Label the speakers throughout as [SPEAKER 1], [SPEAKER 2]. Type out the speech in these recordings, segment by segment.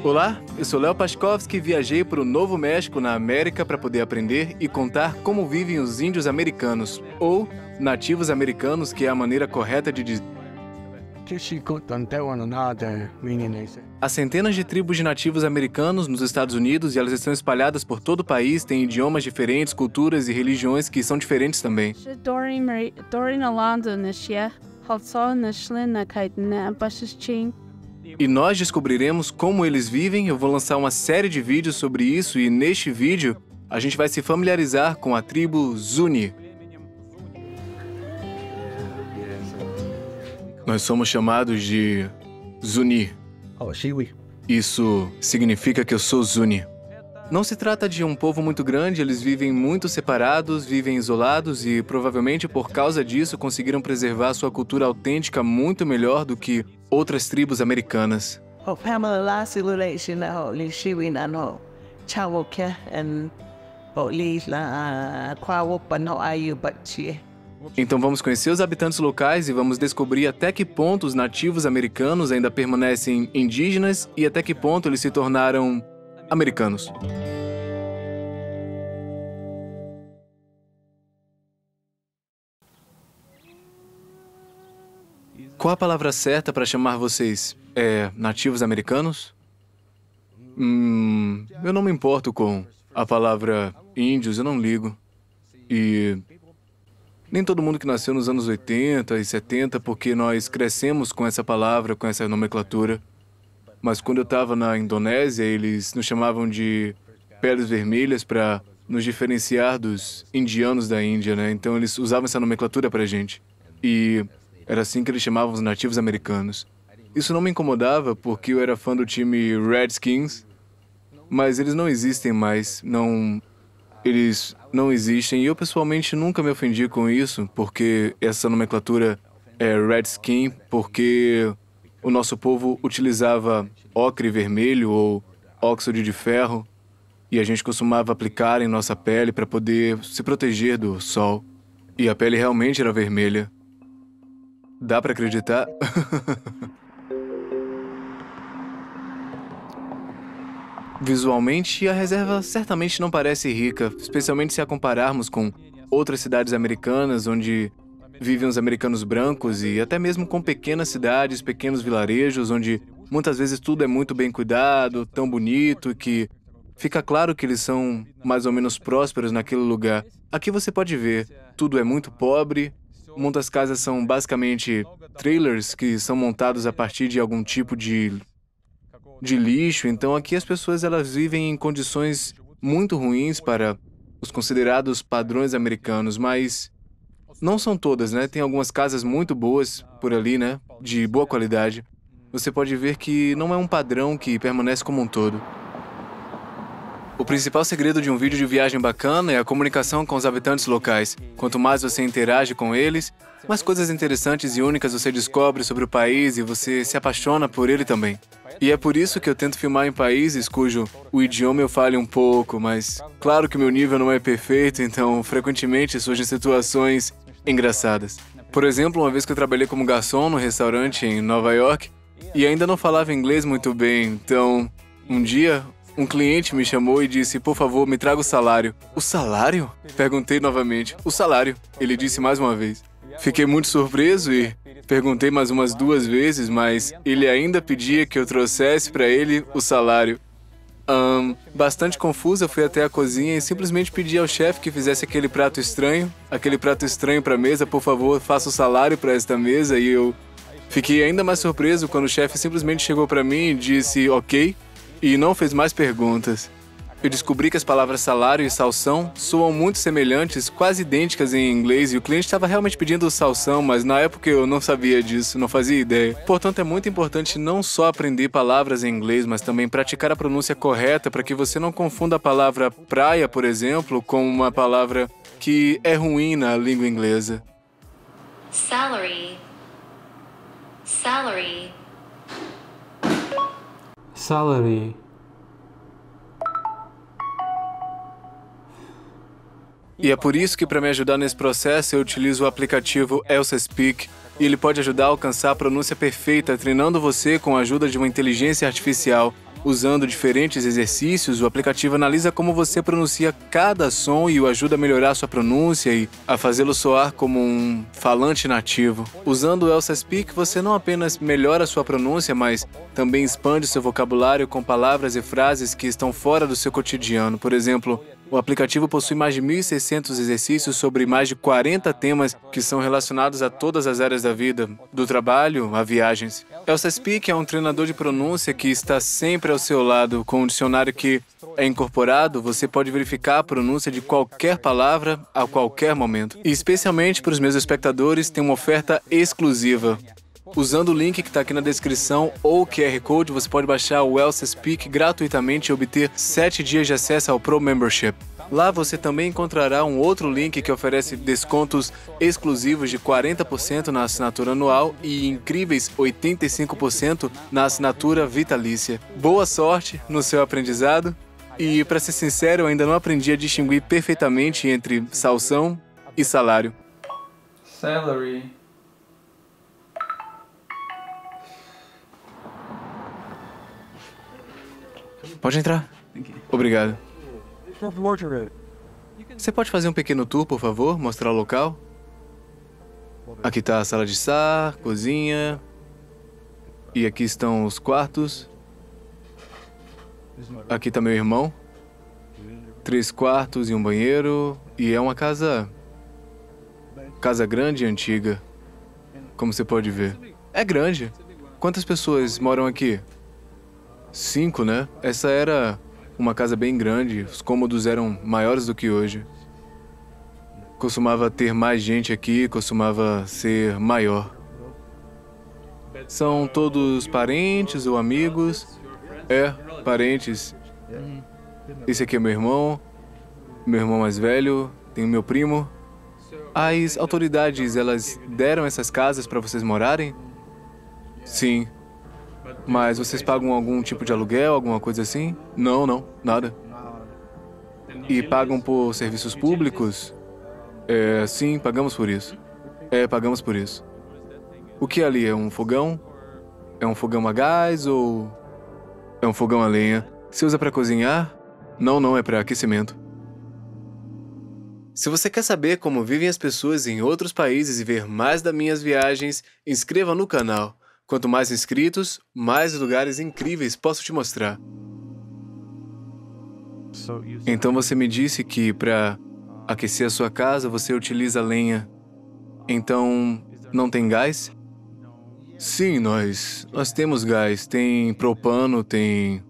[SPEAKER 1] Olá, eu sou Léo Paskovski e viajei para o Novo México, na América, para poder aprender e contar como vivem os índios americanos, ou nativos americanos, que é a maneira correta de dizer. Há centenas de tribos de nativos americanos nos Estados Unidos e elas estão espalhadas por todo o país, têm idiomas diferentes, culturas e religiões que são diferentes também. E nós descobriremos como eles vivem. Eu vou lançar uma série de vídeos sobre isso e neste vídeo a gente vai se familiarizar com a tribo Zuni. Nós somos chamados de Zuni. Isso significa que eu sou Zuni. Não se trata de um povo muito grande, eles vivem muito separados, vivem isolados e provavelmente por causa disso conseguiram preservar sua cultura autêntica muito melhor do que outras tribos americanas. Então vamos conhecer os habitantes locais e vamos descobrir até que ponto os nativos americanos ainda permanecem indígenas e até que ponto eles se tornaram americanos. Qual a palavra certa para chamar vocês? É nativos americanos? Eu não me importo com a palavra índios, eu não ligo. E nem todo mundo que nasceu nos anos 80 e 70, porque nós crescemos com essa palavra, com essa nomenclatura. Mas quando eu estava na Indonésia, eles nos chamavam de peles vermelhas para nos diferenciar dos indianos da Índia, né? Então eles usavam essa nomenclatura para a gente. E era assim que eles chamavam os nativos americanos. Isso não me incomodava porque eu era fã do time Redskins, mas eles não existem mais, eles não existem. E eu pessoalmente nunca me ofendi com isso, porque essa nomenclatura é Redskin, porque o nosso povo utilizava ocre vermelho ou óxido de ferro e a gente costumava aplicar em nossa pele para poder se proteger do sol. E a pele realmente era vermelha. Dá para acreditar? Visualmente, a reserva certamente não parece rica, especialmente se a compararmos com outras cidades americanas onde vivem os americanos brancos e até mesmo com pequenas cidades, pequenos vilarejos, onde muitas vezes tudo é muito bem cuidado, tão bonito, que fica claro que eles são mais ou menos prósperos naquele lugar. Aqui você pode ver, tudo é muito pobre, muitas casas são basicamente trailers que são montados a partir de algum tipo de lixo. Então aqui as pessoas elas vivem em condições muito ruins para os considerados padrões americanos, mas não são todas, né? Tem algumas casas muito boas por ali, né? De boa qualidade. Você pode ver que não é um padrão que permanece como um todo. O principal segredo de um vídeo de viagem bacana é a comunicação com os habitantes locais. Quanto mais você interage com eles, mais coisas interessantes e únicas você descobre sobre o país e você se apaixona por ele também. E é por isso que eu tento filmar em países cujo o idioma eu fale um pouco, mas claro que meu nível não é perfeito, então frequentemente surgem situações engraçadas. Por exemplo, uma vez que eu trabalhei como garçom num restaurante em Nova York e ainda não falava inglês muito bem, então um dia um cliente me chamou e disse, por favor, me traga o salário. O salário? Perguntei novamente. O salário. Ele disse mais uma vez. Fiquei muito surpreso e perguntei mais umas 2 vezes, mas ele ainda pedia que eu trouxesse para ele o salário. Bastante confusa, fui até a cozinha e simplesmente pedi ao chefe que fizesse aquele prato estranho para a mesa, por favor, faça o salário para esta mesa. E eu fiquei ainda mais surpreso quando o chefe simplesmente chegou para mim e disse, ok, e não fez mais perguntas. Eu descobri que as palavras salário e salsão soam muito semelhantes, quase idênticas em inglês, e o cliente estava realmente pedindo salsão, mas na época eu não sabia disso, não fazia ideia. Portanto, é muito importante não só aprender palavras em inglês, mas também praticar a pronúncia correta para que você não confunda a palavra praia, por exemplo, com uma palavra que é ruim na língua inglesa.
[SPEAKER 2] Salary. Salary.
[SPEAKER 3] Salary.
[SPEAKER 1] E é por isso que, para me ajudar nesse processo, eu utilizo o aplicativo Elsa Speak. E ele pode ajudar a alcançar a pronúncia perfeita, treinando você com a ajuda de uma inteligência artificial. Usando diferentes exercícios, o aplicativo analisa como você pronuncia cada som e o ajuda a melhorar sua pronúncia e a fazê-lo soar como um falante nativo. Usando o Elsa Speak, você não apenas melhora sua pronúncia, mas também expande seu vocabulário com palavras e frases que estão fora do seu cotidiano. Por exemplo, o aplicativo possui mais de 1.600 exercícios sobre mais de 40 temas que são relacionados a todas as áreas da vida, do trabalho a viagens. Elsa Speak é um treinador de pronúncia que está sempre ao seu lado. Com um dicionário que é incorporado, você pode verificar a pronúncia de qualquer palavra a qualquer momento. E especialmente para os meus espectadores, tem uma oferta exclusiva. Usando o link que está aqui na descrição ou o QR Code, você pode baixar o Elsa Speak gratuitamente e obter 7 dias de acesso ao Pro Membership. Lá você também encontrará um outro link que oferece descontos exclusivos de 40% na assinatura anual e incríveis 85% na assinatura vitalícia. Boa sorte no seu aprendizado e, para ser sincero, eu ainda não aprendi a distinguir perfeitamente entre salsão e salário.
[SPEAKER 3] Salary.
[SPEAKER 1] Pode entrar. Obrigado. Você pode fazer um pequeno tour, por favor? Mostrar o local? Aqui está a sala de estar, cozinha. E aqui estão os quartos. Aqui está meu irmão. 3 quartos e um banheiro. E é uma casa grande e antiga. Como você pode ver. É grande. Quantas pessoas moram aqui? 5, né? Essa era uma casa bem grande. Os cômodos eram maiores do que hoje. Costumava ter mais gente aqui, costumava ser maior. São todos parentes ou amigos? É, parentes. Esse aqui é meu irmão mais velho, tem o meu primo. As autoridades, elas deram essas casas para vocês morarem? Sim. Mas vocês pagam algum tipo de aluguel, alguma coisa assim? Não, nada. E pagam por serviços públicos? Sim, pagamos por isso. Pagamos por isso. O que é ali? É um fogão? É um fogão a gás ou é um fogão a lenha? Se usa para cozinhar? Não, é para aquecimento. Se você quer saber como vivem as pessoas em outros países e ver mais das minhas viagens, inscreva no canal. Quanto mais inscritos, mais lugares incríveis posso te mostrar. Então você me disse que para aquecer a sua casa você utiliza lenha. Então, não tem gás? Sim, nós temos gás. Tem propano, tem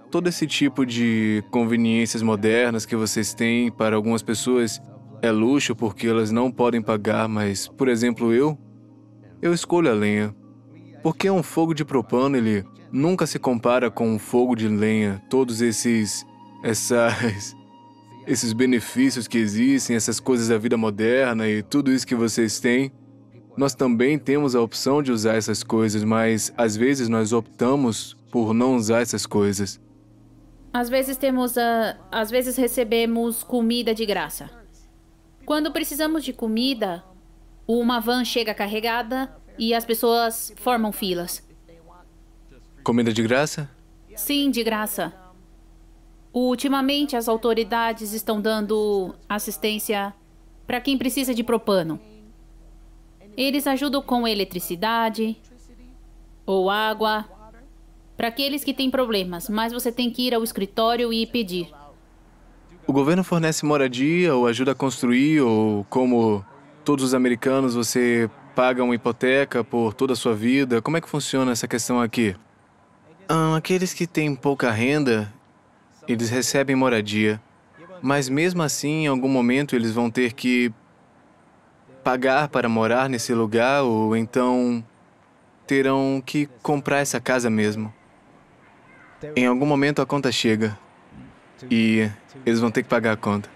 [SPEAKER 1] todo esse tipo de conveniências modernas que vocês têm. Para algumas pessoas é luxo porque elas não podem pagar, mas, por exemplo, eu escolho a lenha. Porque um fogo de propano, ele nunca se compara com um fogo de lenha. Todos esses benefícios que existem, essas coisas da vida moderna e tudo isso que vocês têm, nós também temos a opção de usar essas coisas, mas às vezes nós optamos por não usar essas coisas.
[SPEAKER 4] Às vezes recebemos comida de graça. Quando precisamos de comida, uma van chega carregada e as pessoas formam filas.
[SPEAKER 1] Comida de graça?
[SPEAKER 4] Sim, de graça. Ultimamente, as autoridades estão dando assistência para quem precisa de propano. Eles ajudam com eletricidade ou água para aqueles que têm problemas, mas você tem que ir ao escritório e pedir.
[SPEAKER 1] O governo fornece moradia ou ajuda a construir, ou como todos os americanos, você paga uma hipoteca por toda a sua vida? Como é que funciona essa questão aqui? Aqueles que têm pouca renda, eles recebem moradia. Mas mesmo assim, em algum momento, eles vão ter que pagar para morar nesse lugar, ou então terão que comprar essa casa mesmo. Em algum momento a conta chega e eles vão ter que pagar a conta.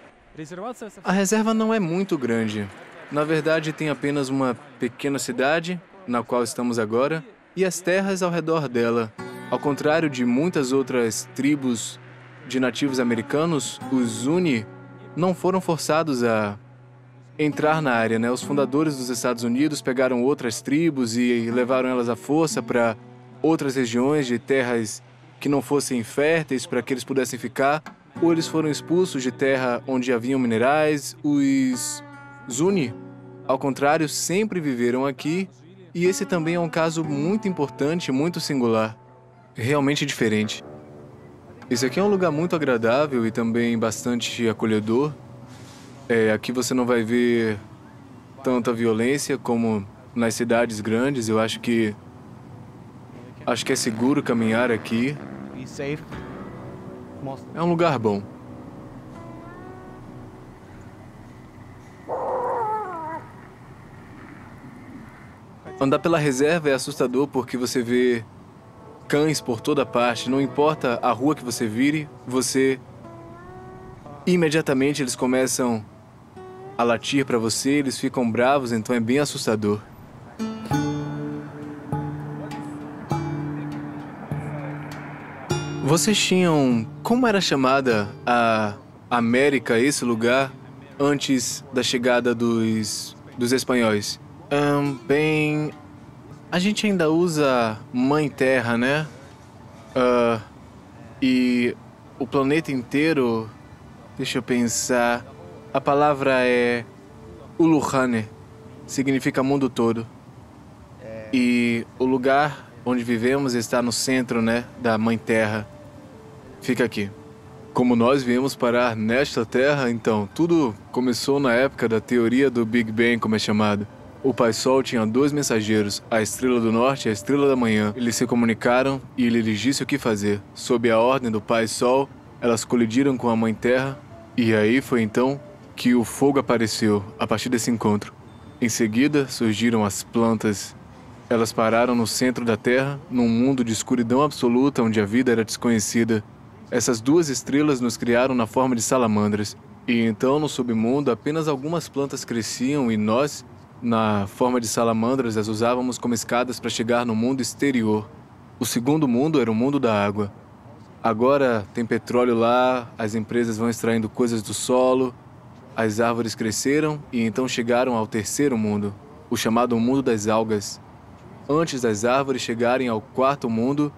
[SPEAKER 1] A reserva não é muito grande. Na verdade, tem apenas uma pequena cidade, na qual estamos agora, e as terras ao redor dela. Ao contrário de muitas outras tribos de nativos americanos, os Zuni não foram forçados a entrar na área, né? Os fundadores dos Estados Unidos pegaram outras tribos e levaram elas à força para outras regiões de terras que não fossem férteis para que eles pudessem ficar, ou eles foram expulsos de terra onde haviam minerais. Os Zuni, ao contrário, sempre viveram aqui, e esse também é um caso muito importante, muito singular, realmente diferente. Esse aqui é um lugar muito agradável e também bastante acolhedor. Aqui você não vai ver tanta violência como nas cidades grandes. Eu acho que é seguro caminhar aqui. É um lugar bom. Andar pela reserva é assustador porque você vê cães por toda parte. Não importa a rua que você vire, imediatamente eles começam a latir para você, eles ficam bravos, então é bem assustador. Vocês tinham... Como era chamada a América, esse lugar, antes da chegada dos espanhóis? Bem... A gente ainda usa Mãe Terra, né? E o planeta inteiro... Deixa eu pensar... A palavra é Uluhane, significa mundo todo. E o lugar onde vivemos está no centro, né, da Mãe Terra. Fica aqui. Como nós viemos parar nesta Terra, então, tudo começou na época da teoria do Big Bang, como é chamado. O Pai Sol tinha 2 mensageiros, a Estrela do Norte e a Estrela da Manhã. Eles se comunicaram e ele lhes disse o que fazer. Sob a ordem do Pai Sol, elas colidiram com a Mãe Terra, e aí foi então que o fogo apareceu a partir desse encontro. Em seguida, surgiram as plantas. Elas pararam no centro da Terra, num mundo de escuridão absoluta onde a vida era desconhecida. Essas 2 estrelas nos criaram na forma de salamandras. E então, no submundo, apenas algumas plantas cresciam e nós, na forma de salamandras, as usávamos como escadas para chegar no mundo exterior. O segundo mundo era o mundo da água. Agora tem petróleo lá, as empresas vão extraindo coisas do solo. As árvores cresceram e então chegaram ao terceiro mundo, o chamado mundo das algas. Antes das árvores chegarem ao 4º mundo,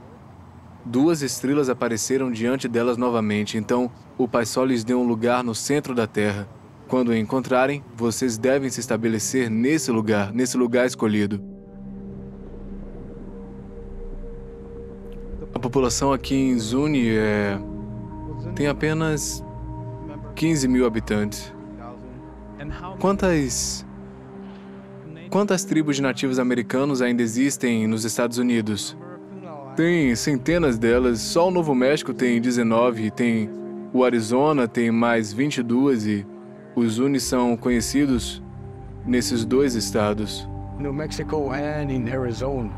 [SPEAKER 1] 2 estrelas apareceram diante delas novamente. Então, o Pai Sol lhes deu um lugar no centro da Terra. Quando o encontrarem, vocês devem se estabelecer nesse lugar escolhido. A população aqui em Zuni tem apenas 15 mil habitantes. Quantas tribos de nativos americanos ainda existem nos Estados Unidos? Tem centenas delas. Só o Novo México tem 19, tem o Arizona tem mais 22 e os Zuni são conhecidos nesses 2 estados.
[SPEAKER 5] New Mexico and in Arizona.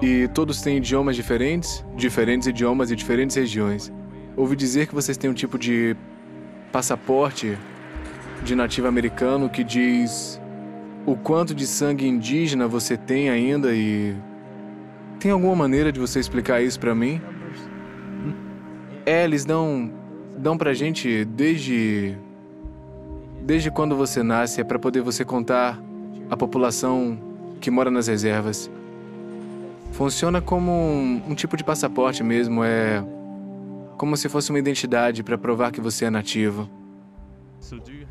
[SPEAKER 1] E todos têm idiomas diferentes idiomas e diferentes regiões. Ouvi dizer que vocês têm um tipo de passaporte de nativo americano que diz o quanto de sangue indígena você tem ainda e... Tem alguma maneira de você explicar isso pra mim? Eles dão pra gente desde quando você nasce, é pra poder você contar a população que mora nas reservas. Funciona como um tipo de passaporte mesmo, é como se fosse uma identidade pra provar que você é nativo.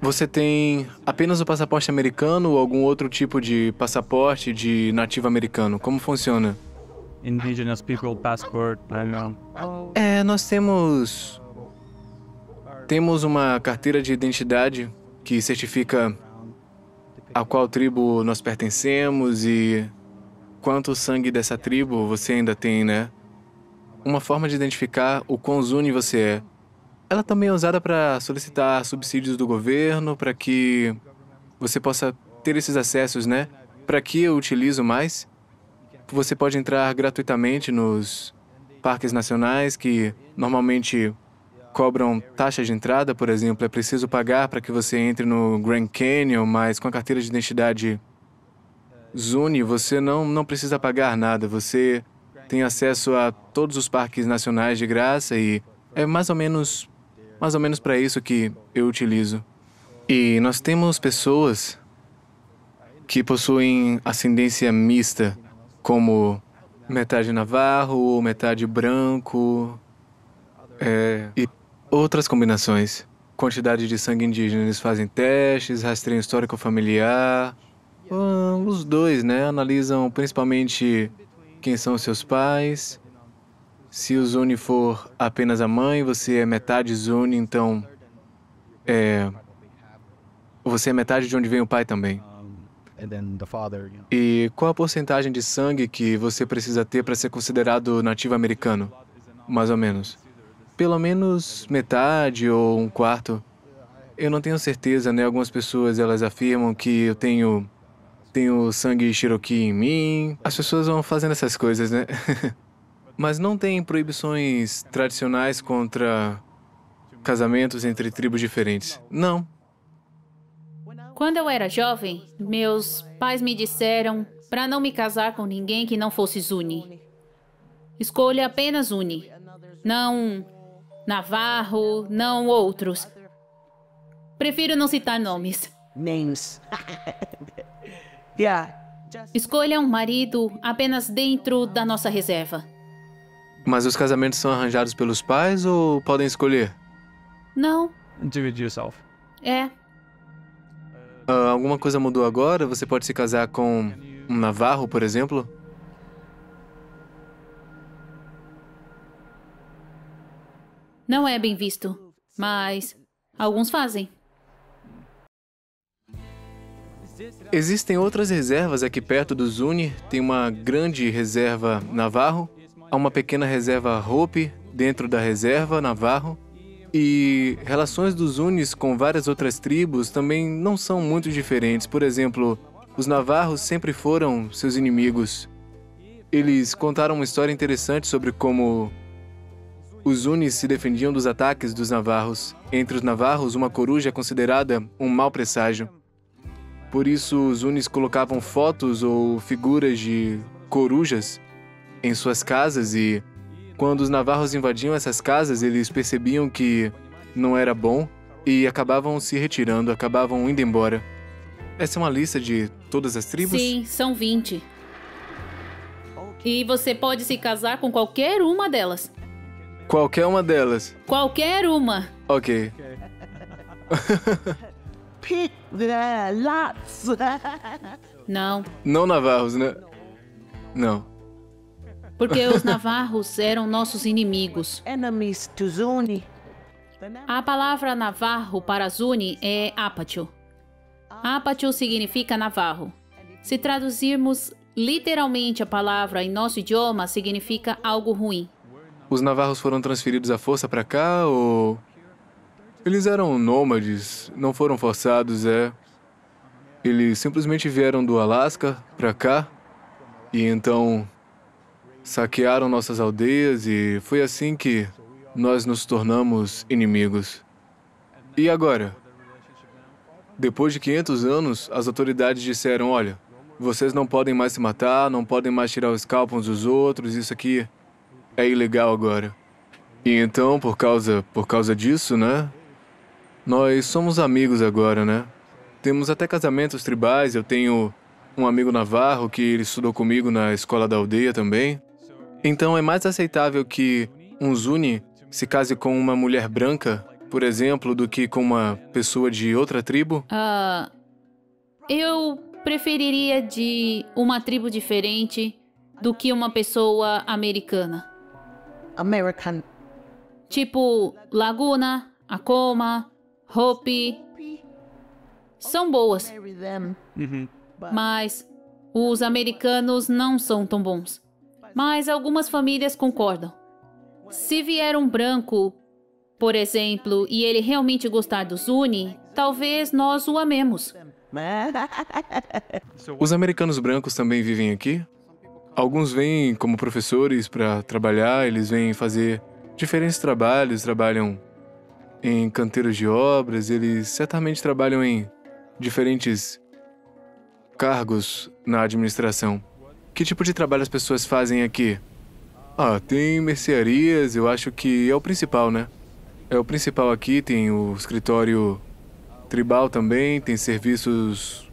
[SPEAKER 1] Você tem apenas o passaporte americano ou algum outro tipo de passaporte de nativo americano? Como funciona?
[SPEAKER 3] Indigenous People Passport,
[SPEAKER 1] Nós temos uma carteira de identidade que certifica a qual tribo nós pertencemos e quanto sangue dessa tribo você ainda tem, né? Uma forma de identificar o quão Zuni você é. Ela também é usada para solicitar subsídios do governo, para que você possa ter esses acessos, né? Para que eu utilizo mais? Você pode entrar gratuitamente nos parques nacionais que normalmente cobram taxa de entrada, por exemplo. É preciso pagar para que você entre no Grand Canyon, mas com a carteira de identidade Zuni, você não precisa pagar nada. Você tem acesso a todos os parques nacionais de graça e é mais ou menos para isso que eu utilizo. E nós temos pessoas que possuem ascendência mista, como metade navarro ou metade branco. E outras combinações. Quantidade de sangue indígena, eles fazem testes, rastreiam histórico familiar. Os dois, né? Analisam principalmente quem são os seus pais. Se o Zuni for apenas a mãe, você é metade Zuni, então você é metade de onde vem o pai também.
[SPEAKER 6] And then the father,
[SPEAKER 1] E qual a porcentagem de sangue que você precisa ter para ser considerado nativo americano? Mais ou menos. Pelo menos metade ou um quarto. Eu não tenho certeza, né? Algumas pessoas, elas afirmam que eu tenho sangue Cherokee em mim. As pessoas vão fazendo essas coisas, né? Mas não tem proibições tradicionais contra casamentos entre tribos diferentes. Não.
[SPEAKER 4] Quando eu era jovem, meus pais me disseram para não me casar com ninguém que não fosse Zuni. Escolha apenas Zuni. Não Navarro, não outros. Prefiro não citar nomes.
[SPEAKER 7] Names. Yeah.
[SPEAKER 4] Escolha um marido apenas dentro da nossa reserva.
[SPEAKER 1] Mas os casamentos são arranjados pelos pais ou podem escolher?
[SPEAKER 4] Não,
[SPEAKER 3] Do it yourself.
[SPEAKER 4] é.
[SPEAKER 1] Alguma coisa mudou agora? Você pode se casar com um navarro, por exemplo?
[SPEAKER 4] Não é bem visto, mas alguns fazem.
[SPEAKER 1] Existem outras reservas aqui perto do Zuni. Tem uma grande reserva navarro, há uma pequena reserva Hopi dentro da reserva navarro. E relações dos Zunis com várias outras tribos também não são muito diferentes. Por exemplo, os navarros sempre foram seus inimigos. Eles contaram uma história interessante sobre como os Zunis se defendiam dos ataques dos navarros. Entre os navarros, uma coruja é considerada um mau presságio. Por isso, os Zunis colocavam fotos ou figuras de corujas em suas casas e, quando os navarros invadiam essas casas, eles percebiam que não era bom e acabavam se retirando, acabavam indo embora. Essa é uma lista de todas as tribos?
[SPEAKER 4] Sim, são 20. E você pode se casar com qualquer uma delas.
[SPEAKER 1] Qualquer uma delas.
[SPEAKER 4] Qualquer uma.
[SPEAKER 1] Ok.
[SPEAKER 7] Pick the lots.
[SPEAKER 4] Não,
[SPEAKER 1] Não navarros, né? Não.
[SPEAKER 4] porque os navarros eram nossos inimigos.
[SPEAKER 7] Enemies to Zuni.
[SPEAKER 4] A palavra navarro para Zuni é Apacho. Apacho significa navarro. Se traduzirmos literalmente a palavra em nosso idioma, significa algo ruim.
[SPEAKER 1] Os navarros foram transferidos à força pra cá ou... Eles eram nômades, não foram forçados, Eles simplesmente vieram do Alasca pra cá e então saquearam nossas aldeias e foi assim que nós nos tornamos inimigos. E agora? Depois de 500 anos, as autoridades disseram, olha, vocês não podem mais se matar, não podem mais tirar o scalpo uns dos outros, isso aqui é ilegal agora. E então, por causa disso, né? Nós somos amigos agora, né? Temos até casamentos tribais, eu tenho um amigo navarro que ele estudou comigo na escola da aldeia também. Então é mais aceitável que um Zuni se case com uma mulher branca, por exemplo, do que com uma pessoa de outra tribo?
[SPEAKER 4] Eu preferiria de uma tribo diferente do que uma pessoa americana.
[SPEAKER 7] American.
[SPEAKER 4] Tipo Laguna, Acoma, Hopi. São boas,
[SPEAKER 7] Marry them.
[SPEAKER 4] mas os americanos não são tão bons. Mas algumas famílias concordam. Se vier um branco, por exemplo, e ele realmente gostar do Zuni, talvez nós o amemos.
[SPEAKER 1] Os americanos brancos também vivem aqui? Alguns vêm como professores para trabalhar, eles vêm fazer diferentes trabalhos, trabalham em canteiros de obras, eles certamente trabalham em diferentes cargos na administração. Que tipo de trabalho as pessoas fazem aqui? Tem mercearias, eu acho que é o principal, né? É o principal aqui, tem o escritório tribal também, tem serviços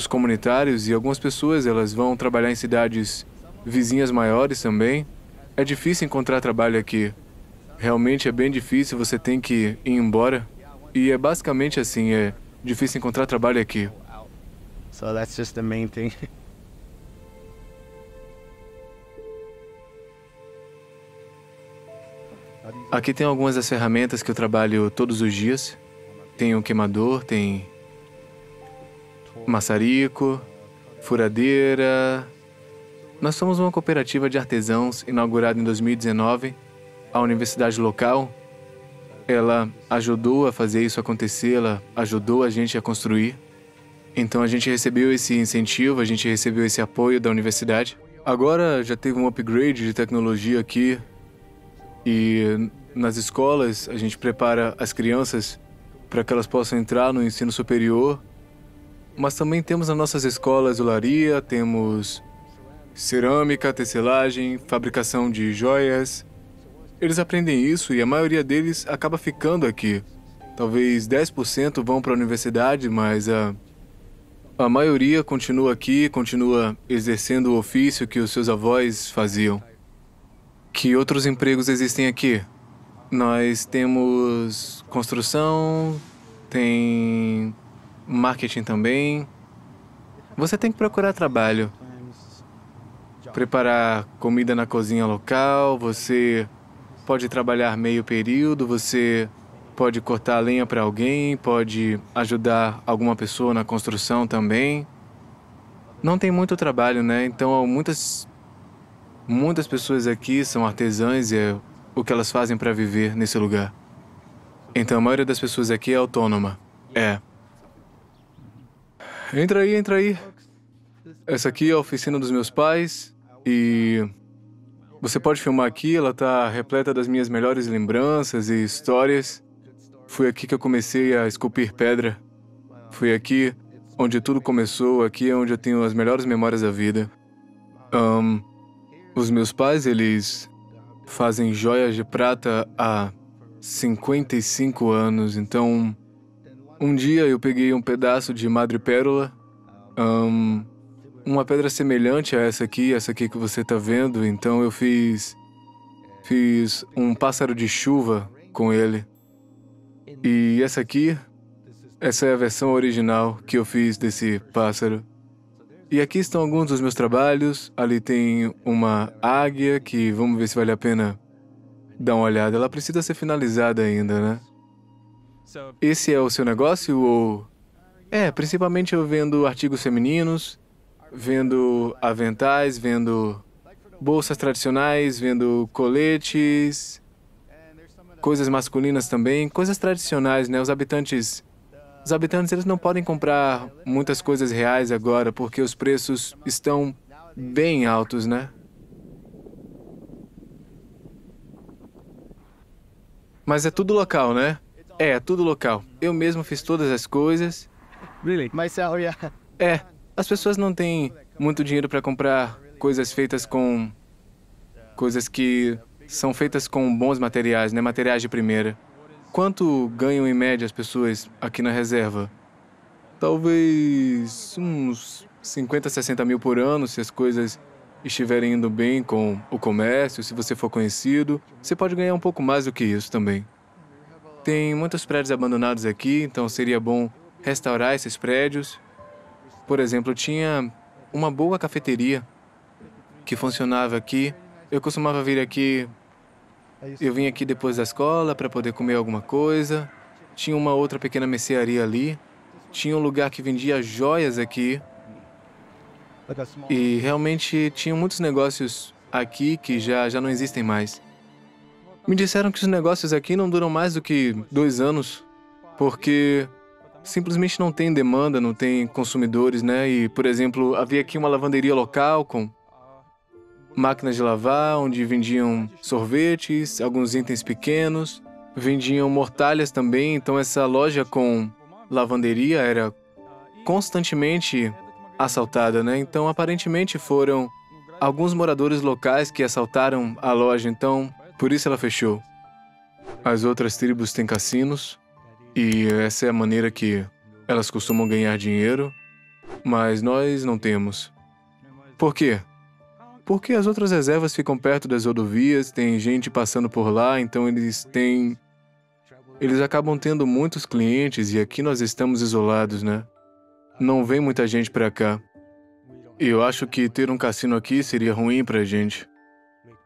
[SPEAKER 1] comunitários e algumas pessoas, elas vão trabalhar em cidades vizinhas maiores também. É difícil encontrar trabalho aqui. Realmente é bem difícil, você tem que ir embora. E é basicamente assim, é difícil encontrar trabalho aqui.
[SPEAKER 6] So that's just the main thing.
[SPEAKER 1] Aqui tem algumas das ferramentas que eu trabalho todos os dias. Tem um queimador, tem maçarico, furadeira. Nós somos uma cooperativa de artesãos inaugurada em 2019. A universidade local, ela ajudou a fazer isso acontecer, ela ajudou a gente a construir. Então a gente recebeu esse incentivo, a gente recebeu esse apoio da universidade. Agora já teve um upgrade de tecnologia aqui. E nas escolas a gente prepara as crianças para que elas possam entrar no ensino superior. Mas também temos nas nossas escolas olaria, temos cerâmica, tecelagem, fabricação de joias. Eles aprendem isso e a maioria deles acaba ficando aqui. Talvez 10% vão para a universidade, mas a maioria continua aqui, continua exercendo o ofício que os seus avós faziam. Que outros empregos existem aqui? Nós temos construção, tem marketing também. Você tem que procurar trabalho. Preparar comida na cozinha local, você pode trabalhar meio período, você pode cortar lenha para alguém, pode ajudar alguma pessoa na construção também. Não tem muito trabalho, né? Então, muitas pessoas aqui são artesãs e é o que elas fazem para viver nesse lugar. Então, a maioria das pessoas aqui é autônoma. É. Entra aí, entra aí. Essa aqui é a oficina dos meus pais e você pode filmar aqui, ela está repleta das minhas melhores lembranças e histórias. Foi aqui que eu comecei a esculpir pedra. Foi aqui onde tudo começou, aqui é onde eu tenho as melhores memórias da vida. Os meus pais, eles fazem joias de prata há 55 anos. Então, um dia eu peguei um pedaço de madrepérola, uma pedra semelhante a essa aqui que você está vendo. Então eu fiz um pássaro de chuva com ele. E essa é a versão original que eu fiz desse pássaro. E aqui estão alguns dos meus trabalhos. Ali tem uma águia que vamos ver se vale a pena dar uma olhada. Ela precisa ser finalizada ainda, né? Esse é o seu negócio ou... principalmente eu vendo artigos femininos, vendo aventais, vendo bolsas tradicionais, vendo coletes, coisas masculinas também, coisas tradicionais, né? Os habitantes, eles não podem comprar muitas coisas reais agora, porque os preços estão bem altos, né? Mas é tudo local, né? É tudo local. Eu mesmo fiz todas as coisas.
[SPEAKER 6] Really? Myself, yeah.
[SPEAKER 1] As pessoas não têm muito dinheiro para comprar coisas feitas com... coisas que são feitas com bons materiais, né? Materiais de primeira. Quanto ganham em média as pessoas aqui na reserva? Talvez uns 50, 60 mil por ano, se as coisas estiverem indo bem com o comércio, se você for conhecido. Você pode ganhar um pouco mais do que isso também. Tem muitos prédios abandonados aqui, então seria bom restaurar esses prédios. Por exemplo, tinha uma boa cafeteria que funcionava aqui. Eu costumava vir aqui... Eu vim aqui depois da escola para poder comer alguma coisa. Tinha uma outra pequena mercearia ali. Tinha um lugar que vendia joias aqui. E realmente tinham muitos negócios aqui que já não existem mais. Me disseram que os negócios aqui não duram mais do que 2 anos, porque simplesmente não tem demanda, não tem consumidores, né? E, por exemplo, havia aqui uma lavanderia local com máquinas de lavar, onde vendiam sorvetes, alguns itens pequenos, vendiam mortalhas também. Então essa loja com lavanderia era constantemente assaltada, né? Então aparentemente foram alguns moradores locais que assaltaram a loja, então por isso ela fechou. As outras tribos têm cassinos e essa é a maneira que elas costumam ganhar dinheiro, mas nós não temos. Por quê? Porque as outras reservas ficam perto das rodovias, tem gente passando por lá, então eles acabam tendo muitos clientes e aqui nós estamos isolados, né? Não vem muita gente pra cá. E eu acho que ter um cassino aqui seria ruim pra gente.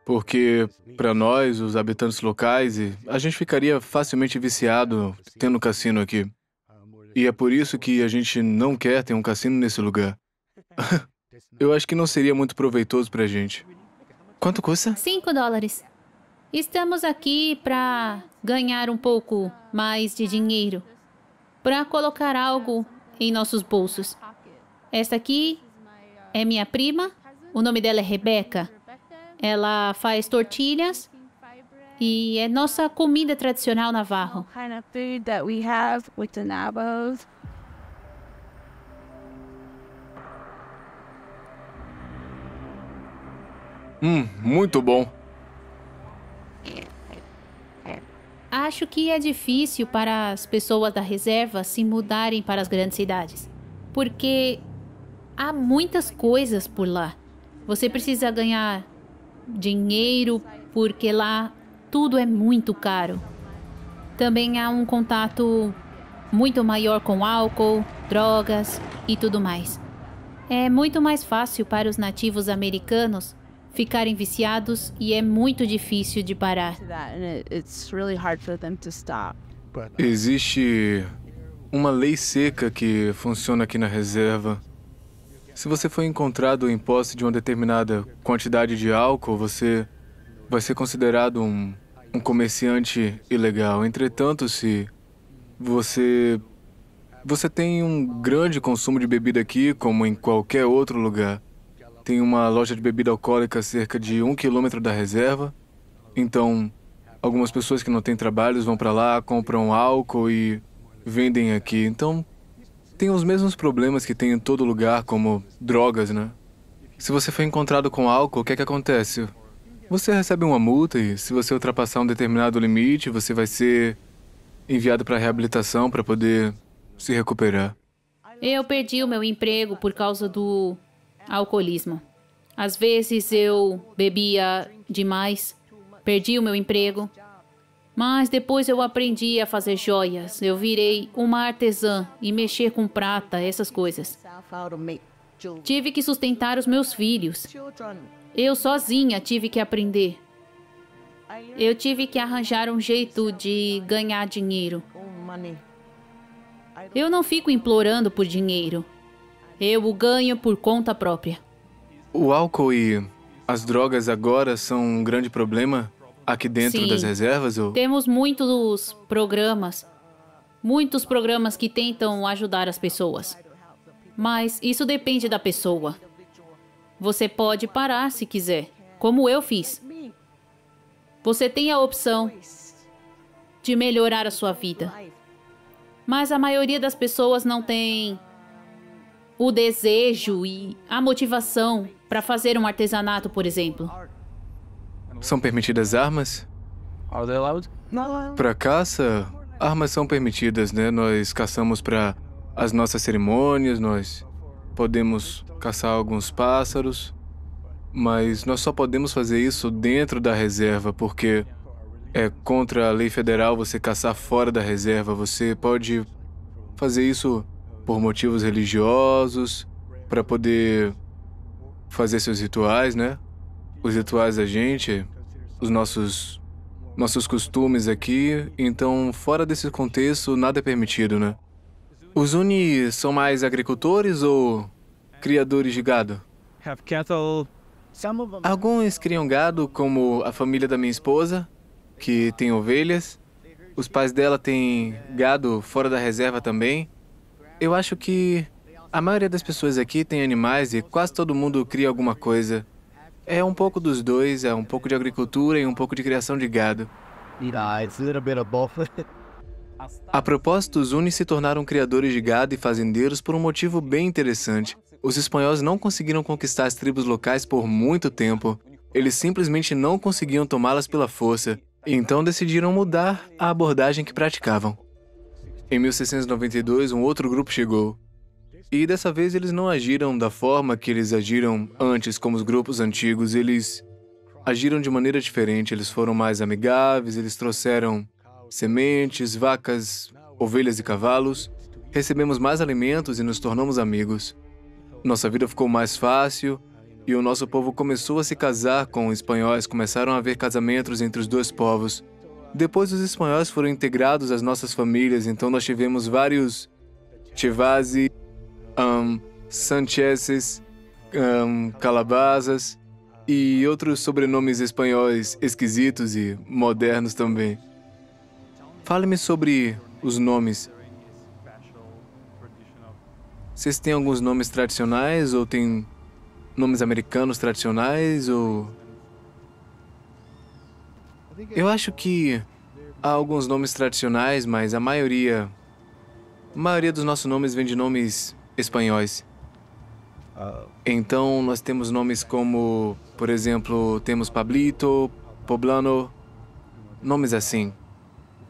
[SPEAKER 1] Porque, pra nós, os habitantes locais, a gente ficaria facilmente viciado tendo um cassino aqui. E é por isso que a gente não quer ter um cassino nesse lugar. Eu acho que não seria muito proveitoso pra gente. Quanto custa?
[SPEAKER 4] $5. Estamos aqui para ganhar um pouco mais de dinheiro, para colocar algo em nossos bolsos. Esta aqui é minha prima, o nome dela é Rebeca. Ela faz tortilhas e é nossa comida tradicional navarro.
[SPEAKER 8] Kind of food that we have with the Navajos.
[SPEAKER 1] Muito bom.
[SPEAKER 4] Acho que é difícil para as pessoas da reserva se mudarem para as grandes cidades, porque há muitas coisas por lá. Você precisa ganhar dinheiro, porque lá tudo é muito caro. Também há um contato muito maior com álcool, drogas e tudo mais. É muito mais fácil para os nativos americanos ficarem viciados e é muito difícil de parar.
[SPEAKER 8] It's really hard for them to stop.
[SPEAKER 1] Existe uma lei seca que funciona aqui na reserva. Se você for encontrado em posse de uma determinada quantidade de álcool, você vai ser considerado um comerciante ilegal. Entretanto, se você tem um grande consumo de bebida aqui, como em qualquer outro lugar. Tem uma loja de bebida alcoólica a cerca de 1 quilômetro da reserva. Então, algumas pessoas que não têm trabalhos vão para lá, compram álcool e vendem aqui. Então, tem os mesmos problemas que tem em todo lugar, como drogas, né? Se você for encontrado com álcool, o que é que acontece? Você recebe uma multa e, se você ultrapassar um determinado limite, você vai ser enviado para reabilitação para poder se recuperar.
[SPEAKER 4] Eu perdi o meu emprego por causa do alcoolismo. Às vezes eu bebia demais, perdi o meu emprego, mas depois eu aprendi a fazer joias. Eu virei uma artesã e mexer com prata, essas coisas. Tive que sustentar os meus filhos. Eu sozinha tive que aprender. Eu tive que arranjar um jeito de ganhar dinheiro. Eu não fico implorando por dinheiro. Eu o ganho por conta própria.
[SPEAKER 1] O álcool e as drogas agora são um grande problema aqui dentro
[SPEAKER 4] Sim.
[SPEAKER 1] das reservas? Ou...
[SPEAKER 4] Temos muitos programas que tentam ajudar as pessoas. Mas isso depende da pessoa. Você pode parar se quiser, como eu fiz. Você tem a opção de melhorar a sua vida. Mas a maioria das pessoas não tem o desejo e a motivação para fazer um artesanato, por exemplo.
[SPEAKER 1] São permitidas armas?
[SPEAKER 3] Are they allowed?
[SPEAKER 1] Para caça, armas são permitidas, né? Nós caçamos para as nossas cerimônias, nós podemos caçar alguns pássaros, mas nós só podemos fazer isso dentro da reserva, porque é contra a lei federal você caçar fora da reserva. Você pode fazer isso por motivos religiosos, para poder fazer seus rituais, né? Os rituais da gente, os nossos costumes aqui. Então, fora desse contexto, nada é permitido, né? Os Zuni são mais agricultores ou criadores de gado?
[SPEAKER 3] Have cattle.
[SPEAKER 1] Alguns criam gado, como a família da minha esposa, que tem ovelhas. Os pais dela têm gado fora da reserva também. Eu acho que a maioria das pessoas aqui tem animais e quase todo mundo cria alguma coisa. É um pouco dos dois, é um pouco de agricultura e um pouco de criação de gado.
[SPEAKER 6] It's a little bit of both.
[SPEAKER 1] A propósito, os Zuni se tornaram criadores de gado e fazendeiros por um motivo bem interessante. Os espanhóis não conseguiram conquistar as tribos locais por muito tempo. Eles simplesmente não conseguiam tomá-las pela força. Então decidiram mudar a abordagem que praticavam. Em 1692, um outro grupo chegou. E dessa vez eles não agiram da forma que eles agiram antes, como os grupos antigos. Eles agiram de maneira diferente. Eles foram mais amigáveis, eles trouxeram sementes, vacas, ovelhas e cavalos. Recebemos mais alimentos e nos tornamos amigos. Nossa vida ficou mais fácil e o nosso povo começou a se casar com espanhóis. Começaram a haver casamentos entre os dois povos. Depois os espanhóis foram integrados às nossas famílias, então nós tivemos vários Chivasi, Sanchezes, Calabazas e outros sobrenomes espanhóis esquisitos e modernos também. Fale-me sobre os nomes. Vocês têm alguns nomes tradicionais ou têm nomes americanos tradicionais ou... Eu acho que há alguns nomes tradicionais, mas a maioria dos nossos nomes vem de nomes espanhóis. Então, nós temos nomes como, por exemplo, temos Pablito, Poblano, nomes assim.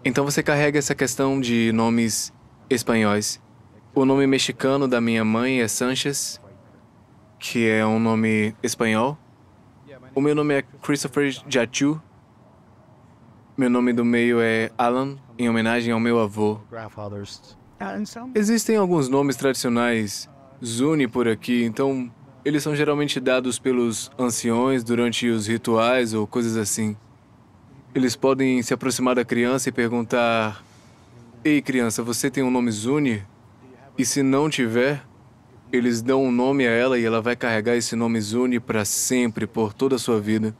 [SPEAKER 1] Então, você carrega essa questão de nomes espanhóis. O nome mexicano da minha mãe é Sanchez, que é um nome espanhol. O meu nome é Christopher Jatu. Meu nome do meio é Alan, em homenagem ao meu avô. Existem alguns nomes tradicionais Zuni por aqui, então eles são geralmente dados pelos anciões durante os rituais ou coisas assim. Eles podem se aproximar da criança e perguntar: "Ei, criança, você tem um nome Zuni?" E se não tiver, eles dão um nome a ela e ela vai carregar esse nome Zuni para sempre, por toda a sua vida.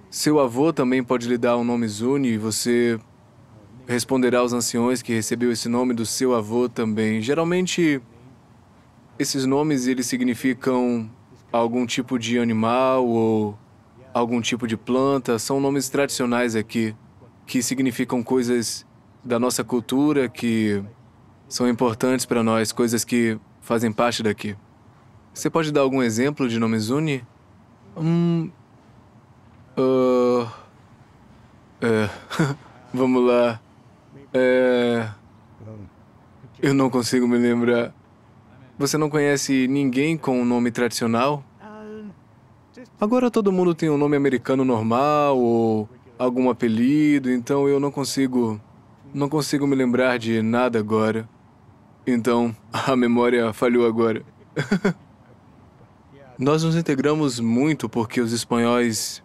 [SPEAKER 1] Seu avô também pode lhe dar um nome Zuni e você responderá aos anciões que recebeu esse nome do seu avô também. Geralmente, esses nomes eles significam algum tipo de animal ou algum tipo de planta. São nomes tradicionais aqui, que significam coisas da nossa cultura que são importantes para nós, coisas que fazem parte daqui. Você pode dar algum exemplo de nome Zuni? Vamos lá. Eu não consigo me lembrar. Você não conhece ninguém com um nome tradicional? Agora todo mundo tem um nome americano normal ou algum apelido, então eu não consigo me lembrar de nada agora. Então, a memória falhou agora. Nós nos integramos muito porque os espanhóis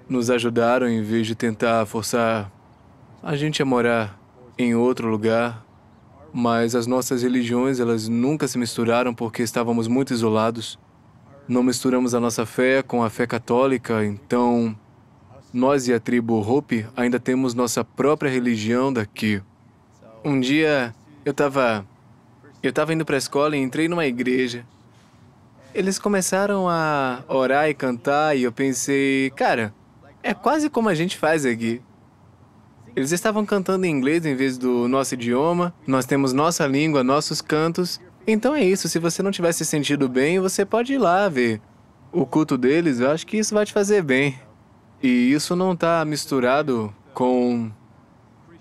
[SPEAKER 1] nos ajudaram em vez de tentar forçar a gente a morar em outro lugar. Mas as nossas religiões, elas nunca se misturaram porque estávamos muito isolados. Não misturamos a nossa fé com a fé católica, então nós e a tribo Hopi ainda temos nossa própria religião daqui. Um dia, eu estava indo para a escola e entrei numa igreja. Eles começaram a orar e cantar e eu pensei, cara, é quase como a gente faz aqui. Eles estavam cantando em inglês em vez do nosso idioma. Nós temos nossa língua, nossos cantos. Então é isso, se você não tiver se sentido bem, você pode ir lá ver o culto deles. Eu acho que isso vai te fazer bem. E isso não está misturado com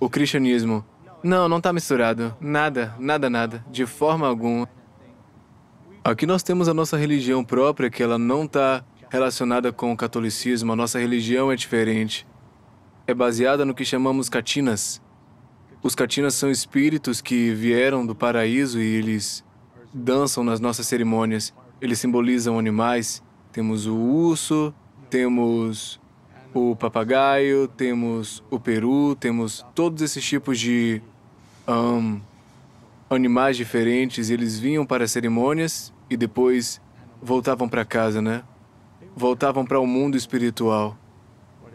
[SPEAKER 1] o cristianismo. Não está misturado. Nada, de forma alguma. Aqui nós temos a nossa religião própria, que ela não está relacionada com o catolicismo. A nossa religião é diferente. É baseada no que chamamos Katinas. Os Katinas são espíritos que vieram do paraíso e eles dançam nas nossas cerimônias. Eles simbolizam animais. Temos o urso, temos o papagaio, temos o peru, temos todos esses tipos de animais diferentes. Eles vinham para as cerimônias e depois voltavam para casa, né? Voltavam para o mundo espiritual.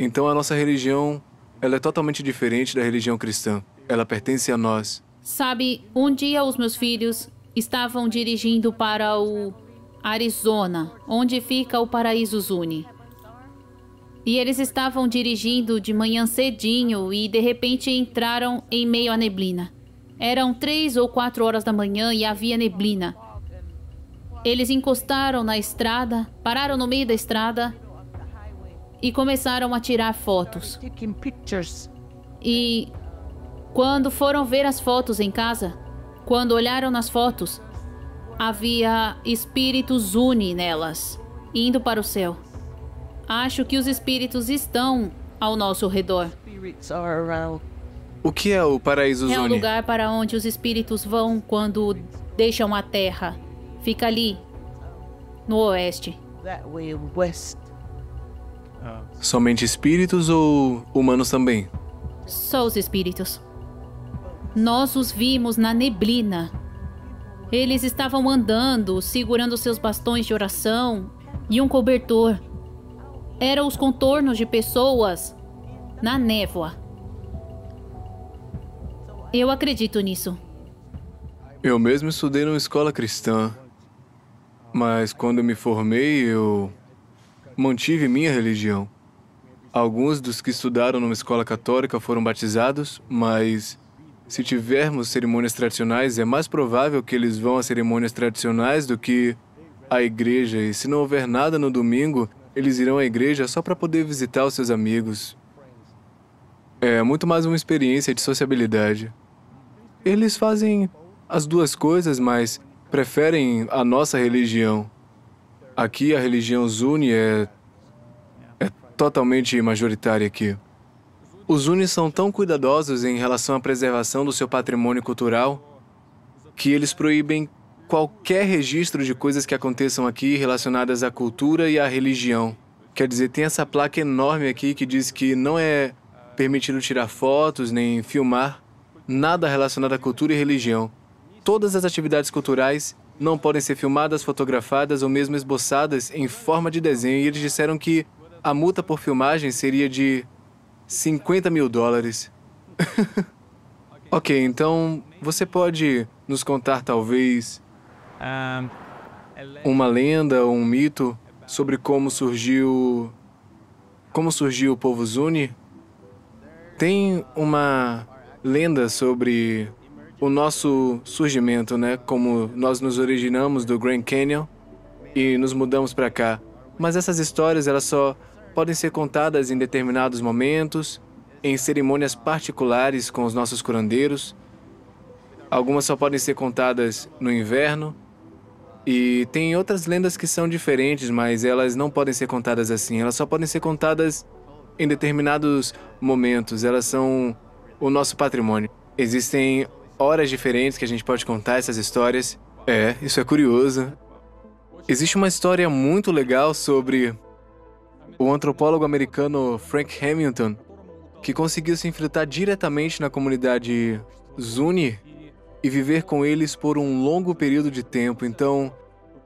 [SPEAKER 1] Então a nossa religião, ela é totalmente diferente da religião cristã. Ela pertence a nós.
[SPEAKER 4] Sabe, um dia os meus filhos estavam dirigindo para o Arizona, onde fica o Paraíso Zuni. E eles estavam dirigindo de manhã cedinho e de repente entraram em meio à neblina. Eram 3 ou 4 horas da manhã e havia neblina. Eles encostaram na estrada, pararam no meio da estrada e começaram a tirar fotos.
[SPEAKER 7] Taking pictures.
[SPEAKER 4] E quando foram ver as fotos em casa, quando olharam nas fotos, havia espíritos Zuni nelas, indo para o céu. Acho que os espíritos estão ao nosso redor.
[SPEAKER 7] Spirits are around.
[SPEAKER 1] O que é o paraíso
[SPEAKER 4] É o
[SPEAKER 1] Zuni?
[SPEAKER 4] lugar para onde os espíritos vão quando deixam a Terra. Fica ali, no oeste.
[SPEAKER 7] That way, west.
[SPEAKER 1] Somente espíritos ou humanos também?
[SPEAKER 4] Só os espíritos. Nós os vimos na neblina. Eles estavam andando, segurando seus bastões de oração e um cobertor. Eram os contornos de pessoas na névoa. Eu acredito nisso.
[SPEAKER 1] Eu mesmo estudei numa escola cristã, mas quando eu me formei, eu mantive minha religião. Alguns dos que estudaram numa escola católica foram batizados, mas se tivermos cerimônias tradicionais, é mais provável que eles vão a cerimônias tradicionais do que à igreja. E se não houver nada no domingo, eles irão à igreja só para poder visitar os seus amigos. É muito mais uma experiência de sociabilidade. Eles fazem as duas coisas, mas preferem a nossa religião. Aqui a religião Zuni é totalmente majoritária aqui. Os Zunis são tão cuidadosos em relação à preservação do seu patrimônio cultural que eles proíbem qualquer registro de coisas que aconteçam aqui relacionadas à cultura e à religião. Quer dizer, tem essa placa enorme aqui que diz que não é permitido tirar fotos nem filmar nada relacionado à cultura e religião. Todas as atividades culturais não podem ser filmadas, fotografadas ou mesmo esboçadas em forma de desenho. E eles disseram que a multa por filmagem seria de $50 mil. Ok, então você pode nos contar talvez uma lenda ou um mito sobre como surgiu o povo Zuni? Tem uma lenda sobre o nosso surgimento, né? Como nós nos originamos do Grand Canyon e nos mudamos para cá. Mas essas histórias, elas só podem ser contadas em determinados momentos, em cerimônias particulares com os nossos curandeiros. Algumas só podem ser contadas no inverno. E tem outras lendas que são diferentes, mas elas não podem ser contadas assim. Elas só podem ser contadas em determinados momentos. Elas são o nosso patrimônio. Existem horas diferentes que a gente pode contar essas histórias. Isso é curioso. Existe uma história muito legal sobre o antropólogo americano Frank Hamilton, que conseguiu se infiltrar diretamente na comunidade Zuni e viver com eles por um longo período de tempo. Então,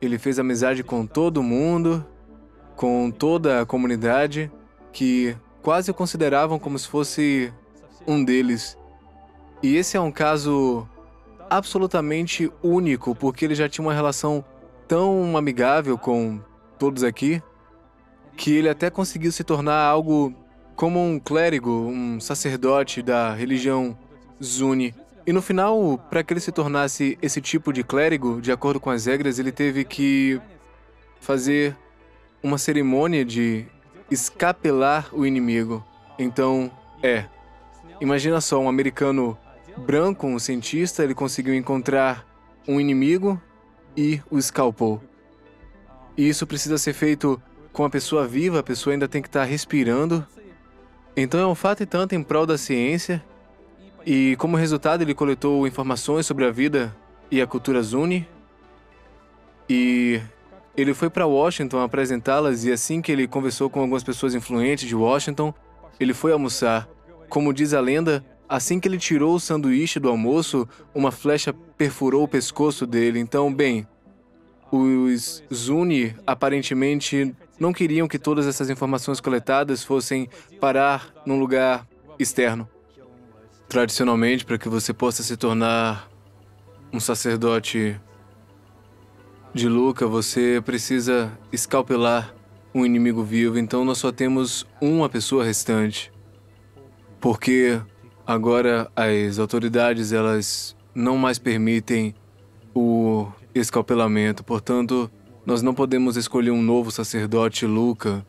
[SPEAKER 1] ele fez amizade com todo mundo, com toda a comunidade, que quase o consideravam como se fosse um deles. E esse é um caso absolutamente único, porque ele já tinha uma relação tão amigável com todos aqui, que ele até conseguiu se tornar algo como um clérigo, um sacerdote da religião Zuni. E no final, para que ele se tornasse esse tipo de clérigo, de acordo com as regras, ele teve que fazer uma cerimônia de escapelar o inimigo. Então, imagina só, um americano branco, um cientista, ele conseguiu encontrar um inimigo e o escalpou. E isso precisa ser feito com a pessoa viva, a pessoa ainda tem que estar respirando. Então é um fato e tanto em prol da ciência. E como resultado ele coletou informações sobre a vida e a cultura Zuni. E ele foi para Washington apresentá-las, e assim que ele conversou com algumas pessoas influentes de Washington, ele foi almoçar. Como diz a lenda, assim que ele tirou o sanduíche do almoço, uma flecha perfurou o pescoço dele. Então, bem, os Zuni aparentemente não queriam que todas essas informações coletadas fossem parar num lugar externo. Tradicionalmente, para que você possa se tornar um sacerdote de Luca, você precisa escalpelar um inimigo vivo. Então nós só temos uma pessoa restante. Porque agora as autoridades, elas não mais permitem o escalpelamento. Portanto, nós não podemos escolher um novo sacerdote Luca.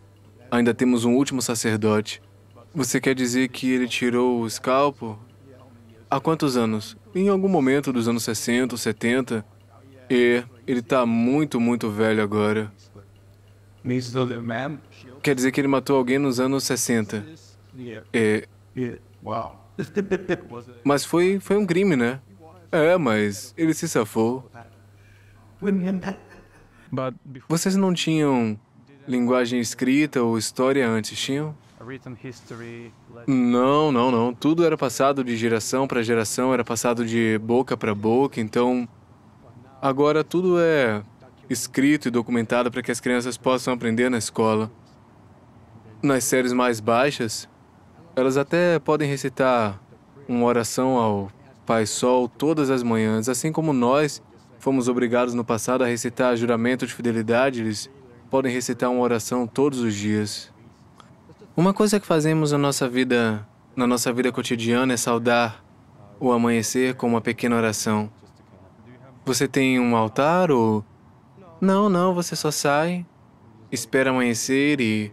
[SPEAKER 1] Ainda temos um último sacerdote. Você quer dizer que ele tirou o escalpo? Há quantos anos? Em algum momento dos anos 60 ou 70. E ele tá muito, muito velho agora.
[SPEAKER 5] Means the man?
[SPEAKER 1] Quer dizer que ele matou alguém nos anos 60. E,
[SPEAKER 5] Wow.
[SPEAKER 1] mas foi um crime, né? É, mas ele se safou.
[SPEAKER 3] But before
[SPEAKER 1] Vocês não tinham linguagem escrita ou história antes, tinham?
[SPEAKER 3] a written history,
[SPEAKER 1] Não, não, não. Tudo era passado de geração para geração, era passado de boca para boca, então agora tudo é escrito e documentado para que as crianças possam aprender na escola. Nas séries mais baixas, elas até podem recitar uma oração ao Pai Sol todas as manhãs, assim como nós fomos obrigados no passado a recitar juramento de fidelidade, eles podem recitar uma oração todos os dias. Uma coisa que fazemos na nossa vida cotidiana é saudar o amanhecer com uma pequena oração. Você tem um altar ou... Não, não, você só sai, espera amanhecer e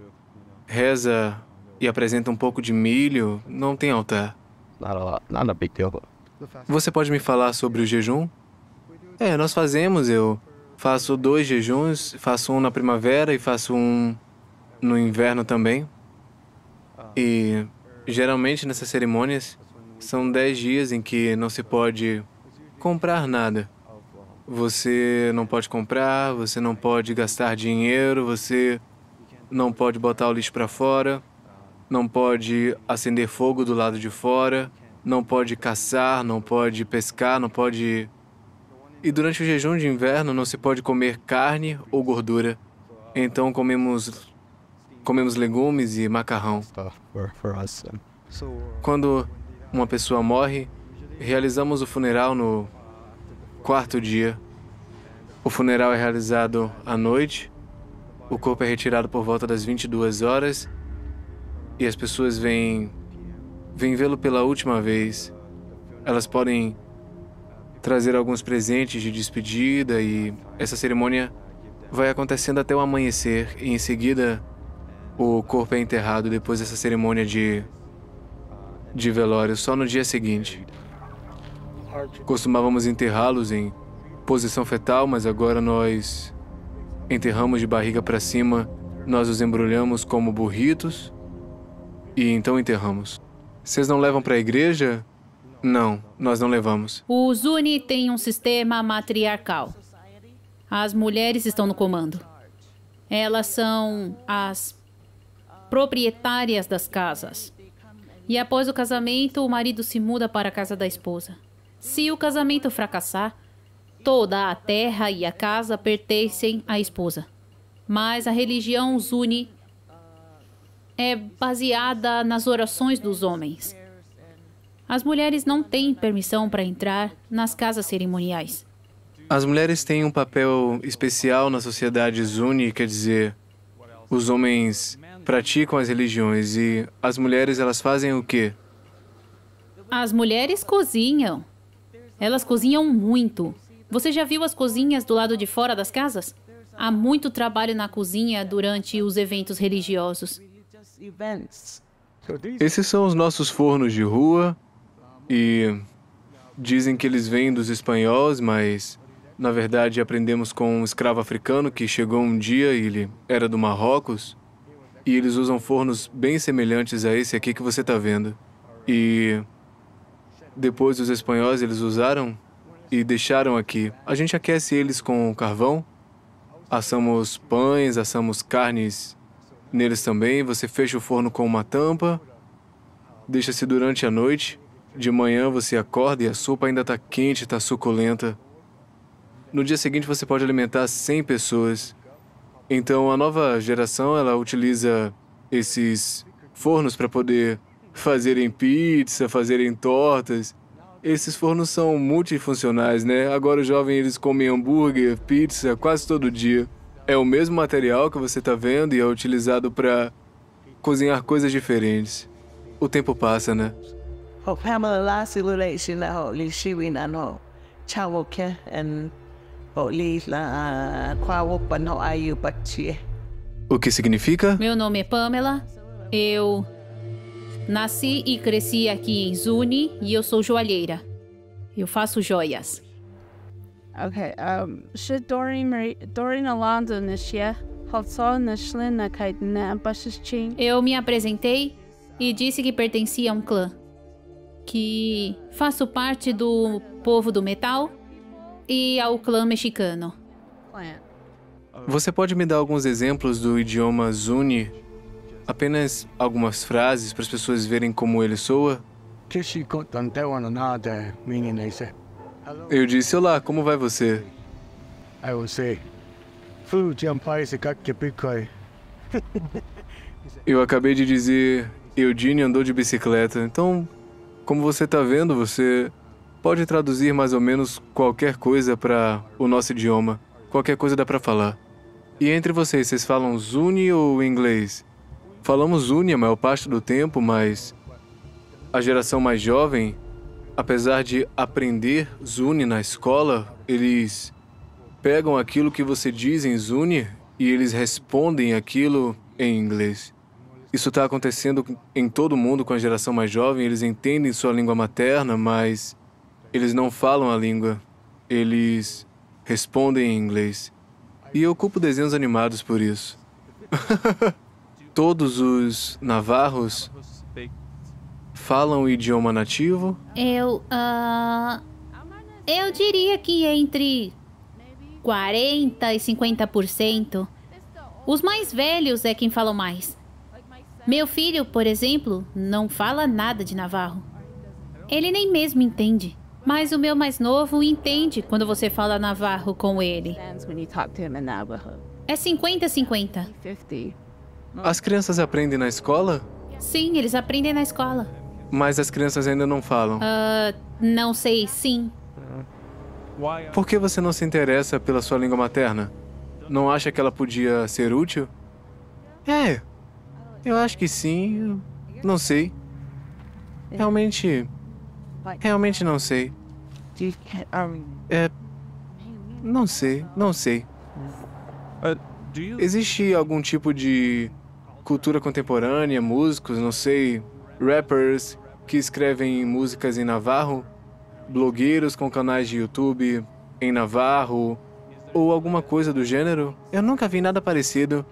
[SPEAKER 1] reza e apresenta um pouco de milho, não tem altar.
[SPEAKER 6] Not a lot. Not a big deal.
[SPEAKER 1] Você pode me falar sobre o jejum? Nós fazemos, eu faço 2 jejuns, faço um na primavera e faço um no inverno também. E geralmente nessas cerimônias são 10 dias em que não se pode comprar nada. Você não pode comprar, você não pode gastar dinheiro, você não pode botar o lixo para fora, não pode acender fogo do lado de fora, não pode caçar, não pode pescar, não pode... E durante o jejum de inverno não se pode comer carne ou gordura. Então comemos legumes e macarrão.
[SPEAKER 6] Stuff for us.
[SPEAKER 1] Quando uma pessoa morre, realizamos o funeral no 4º dia. O funeral é realizado à noite, o corpo é retirado por volta das 22 horas e as pessoas vêm vê-lo pela última vez. Elas podem trazer alguns presentes de despedida e essa cerimônia vai acontecendo até o amanhecer e em seguida o corpo é enterrado depois dessa cerimônia de velório só no dia seguinte. Costumávamos enterrá-los em posição fetal, mas agora nós enterramos de barriga para cima, nós os embrulhamos como burritos e então enterramos. Vocês não levam para a igreja? Não, nós não levamos.
[SPEAKER 4] O Zuni tem um sistema matriarcal. As mulheres estão no comando. Elas são as proprietárias das casas. E após o casamento, o marido se muda para a casa da esposa. Se o casamento fracassar, toda a terra e a casa pertencem à esposa. Mas a religião Zuni é baseada nas orações dos homens. As mulheres não têm permissão para entrar nas casas cerimoniais.
[SPEAKER 1] As mulheres têm um papel especial na sociedade Zuni, quer dizer, os homens praticam as religiões e as mulheres, elas fazem o quê?
[SPEAKER 4] As mulheres cozinham. Elas cozinham muito. Você já viu as cozinhas do lado de fora das casas? Há muito trabalho na cozinha durante os eventos religiosos.
[SPEAKER 7] Events.
[SPEAKER 1] Esses são os nossos fornos de rua e dizem que eles vêm dos espanhóis, mas na verdade aprendemos com um escravo africano que chegou um dia e ele era do Marrocos e eles usam fornos bem semelhantes a esse aqui que você está vendo. E depois os espanhóis eles usaram e deixaram aqui. A gente aquece eles com carvão, assamos pães, assamos carnes neles também. Você fecha o forno com uma tampa, deixa-se durante a noite. De manhã você acorda e a sopa ainda está quente, está suculenta. No dia seguinte você pode alimentar 100 pessoas. Então a nova geração ela utiliza esses fornos para poder fazerem pizza, fazerem tortas. Esses fornos são multifuncionais, né? Agora os jovens eles comem hambúrguer, pizza quase todo dia. É o mesmo material que você está vendo e é utilizado para cozinhar coisas diferentes. O tempo passa, né?
[SPEAKER 7] Oh, Pamela, last relation na ho li shiwi na no. Chawo ke and li la kwawo pa no ayu pachi.
[SPEAKER 1] O que significa?
[SPEAKER 4] Meu nome é Pamela. Eu nasci e cresci aqui em Zuni e eu sou joalheira. Eu faço joias.
[SPEAKER 8] Okay. Should Doreen Alonso Nishia Hotso Nishlin Nakaidna Bashichin?
[SPEAKER 4] Eu me apresentei e disse que pertencia a um clã, que faço parte do povo do metal e ao clã mexicano.
[SPEAKER 8] Clan.
[SPEAKER 1] Você pode me dar alguns exemplos do idioma Zuni? Apenas algumas frases para as pessoas verem como ele soa?
[SPEAKER 5] Kishi Kotantewan Nada, meaning they say, hello.
[SPEAKER 1] Eu disse, olá, como vai você?
[SPEAKER 5] I will say, Fu Jampai Sekaki Bitcoin.
[SPEAKER 1] Eu acabei de dizer, Eugene andou de bicicleta. Então, como você tá vendo, você pode traduzir mais ou menos qualquer coisa para o nosso idioma. Qualquer coisa dá para falar. E entre vocês falam Zuni ou inglês? Falamos Zuni a maior parte do tempo, mas a geração mais jovem, apesar de aprender Zuni na escola, eles pegam aquilo que você diz em Zuni e eles respondem aquilo em inglês. Isso está acontecendo em todo mundo com a geração mais jovem. Eles entendem sua língua materna, mas eles não falam a língua. Eles respondem em inglês. E eu culpo desenhos animados por isso. Todos os navarros falam o idioma nativo?
[SPEAKER 4] Eu diria que entre 40% e 50%. Os mais velhos é quem falam mais. Meu filho, por exemplo, não fala nada de navarro. Ele nem mesmo entende. Mas o meu mais novo entende quando você fala navarro com ele.
[SPEAKER 8] When you talk to him in Navajo.
[SPEAKER 4] É 50-50.
[SPEAKER 8] 50.
[SPEAKER 1] As crianças aprendem na escola?
[SPEAKER 4] Sim, eles aprendem na escola.
[SPEAKER 1] Mas as crianças ainda não falam.
[SPEAKER 4] Não sei, sim.
[SPEAKER 1] Por que você não se interessa pela sua língua materna? Não acha que ela podia ser útil? Eu acho que sim. Não sei. Realmente não sei. Não sei. Existe algum tipo de cultura contemporânea, músicos, não sei, rappers que escrevem músicas em navarro, blogueiros com canais de YouTube em navarro, ou alguma coisa do gênero? Eu nunca vi nada parecido.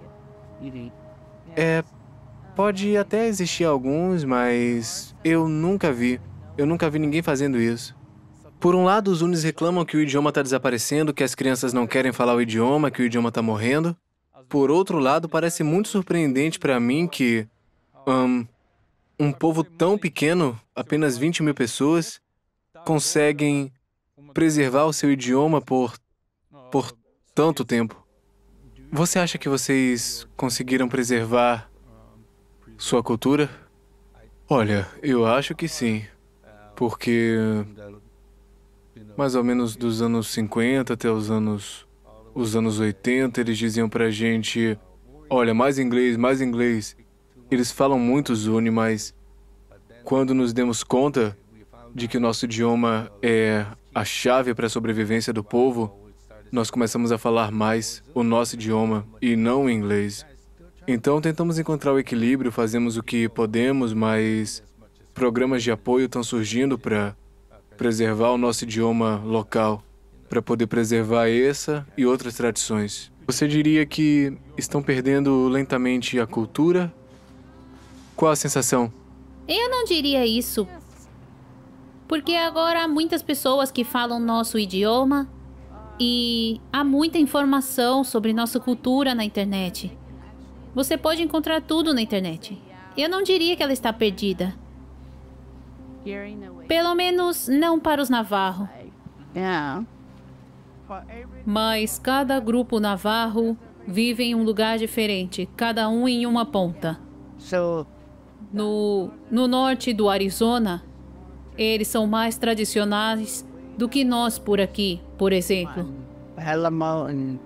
[SPEAKER 1] Pode até existir alguns, mas eu nunca vi. Eu nunca vi ninguém fazendo isso. Por um lado, os Zunis reclamam que o idioma está desaparecendo, que as crianças não querem falar o idioma, que o idioma está morrendo. Por outro lado, parece muito surpreendente para mim que um povo tão pequeno, apenas 20 mil pessoas, conseguem preservar o seu idioma por tanto tempo. Você acha que vocês conseguiram preservar sua cultura? Olha, eu acho que sim. Porque mais ou menos dos anos 50 até os anos 80, eles diziam pra gente, olha, mais inglês, mais inglês. Eles falam muito Zuni, mas quando nos demos conta de que o nosso idioma é a chave para a sobrevivência do povo, nós começamos a falar mais o nosso idioma e não o inglês. Então tentamos encontrar o equilíbrio, fazemos o que podemos, mas programas de apoio estão surgindo para preservar o nosso idioma local, para poder preservar essa e outras tradições. Você diria que estão perdendo lentamente a cultura? Qual a sensação?
[SPEAKER 4] Eu não diria isso. Porque agora há muitas pessoas que falam nosso idioma e há muita informação sobre nossa cultura na internet. Você pode encontrar tudo na internet. Eu não diria que ela está perdida. Pelo menos não para os navarro.
[SPEAKER 8] Yeah.
[SPEAKER 4] Mas cada grupo navarro vive em um lugar diferente, cada um em uma ponta.
[SPEAKER 7] So,
[SPEAKER 4] No norte do Arizona, eles são mais tradicionais do que nós por aqui, por exemplo.
[SPEAKER 7] Alamo and